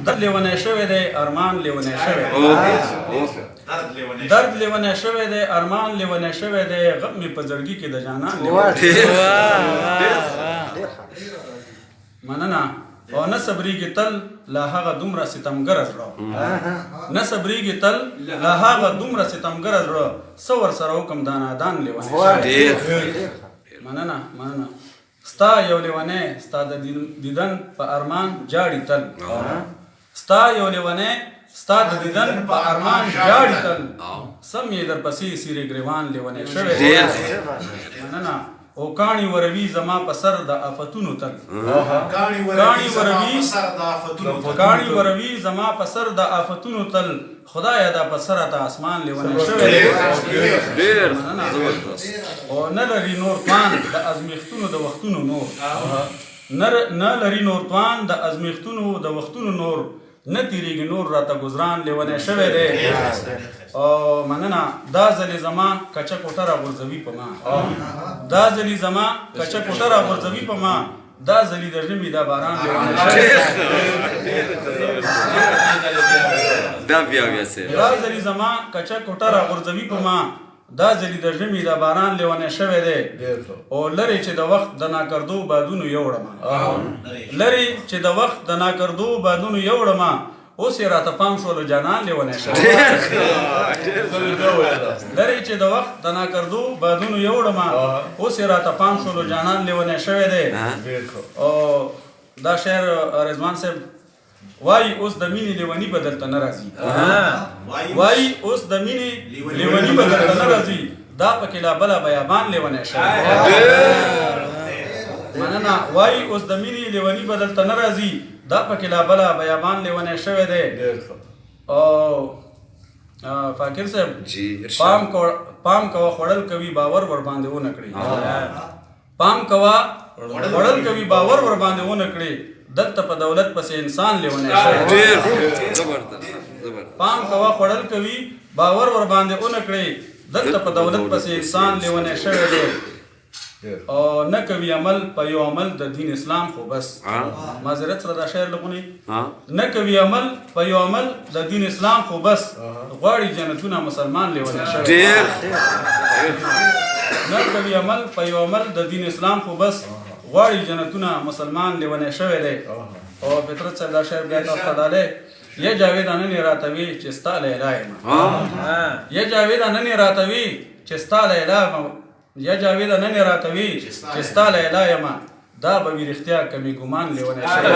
درد لیونی شوی دی ارمان لیونی شوی دی درد لیونی شوی دی ارمان لیونی شوی دی غم می په زړګي کې د جانان لیونی مننه او نه صبرېږي تل لا هغه دومره ستمګره زړه نه صبرېږي تل لا هغه دومره ستمګره زړه څه ورسره وکړم دا نادان لیونی مننه مننه ستا یو لیونی ستا د دیدن په ارمان جاړي تل ستا یو لیونی ستا د دیدن په ارمان جاړي تل سم یې درپسې سیرې ګریوان لیونی شوی مننه او کاڼي وروي زما په سر د آفتونو تل کاڼي وروي زما په سر د آفتونو تل خدایه دا په سره ته اسمان لیونی شوی او نه لري نور توان د ازمیښتونو د وختونو نور نه لري نور توان د ازمیښتونو د وختونو نور نه تیریږي نور راته ګزران لیونی شوی دی او مننه دا ځلې زما کچه کوټه راغورځوي په ما دا ځلې زما کچه کوټه راغورځوي په ما دا ځلې د ژمي دا باران لیونی شوی دا ځلې زما کچه کوټه راغورځوي په ما دا ځلې د ژمي دا باران لیونی شوی دی او لرې چې د وخت د ناکردو بادونو یوړمه لرې چې د وخت د ناکردو بادونو یوړمه اوس یې راته پام شولو جانان لیونی شوی لرې چې د وخت د ناکردو بادونو یوړمه اوس یې راته پام شولو جانان لیونی شوی دی او دا شعر رضوان صاحب وای اوس د مینې لیونی به درته نه راځي وای اوس د مینې لیونی به درته نه راځي دا پکې لا بله بیابان لیونی شوی مننه وای اوس د مینې لیونی به درته نه راځي دا پکې لا بله بیابان لیونی شوی دی او فاکر صاحب پام کوه خوړل کوي باور ورباندې ونه کړي پام کوه خوړل کوي باور ورباندې ونه کړي دلته په دولت پسې انسان لیونی شوی پام کوه خوړل کوي باور ورباندې ونه کړي دلته په دولت پسې انسان لیونی شوی دی او نه کوي عمل په یو عمل د دین اسلام خو بس معذرت سره دا شعر لغونی نه کوي عمل په یو عمل د دین اسلام خو بس غواړي جنتونه مسلمان لیونی شوی نه کوي عمل په یو عمل د دین اسلام خو بس غواړي جنتونه مسلمان لیونی شوی دی او فطرت صاحب دا شعر بیا تاسو ته ډالۍ یا جاوید نن راته وي چې ستا لیلا یم یا جاوید نن راته وي چې ستا لیلا یا جاوید نن راته وي چې ستا لیلا یم دا به وي رښتیا که مې ګمان لیونی شوی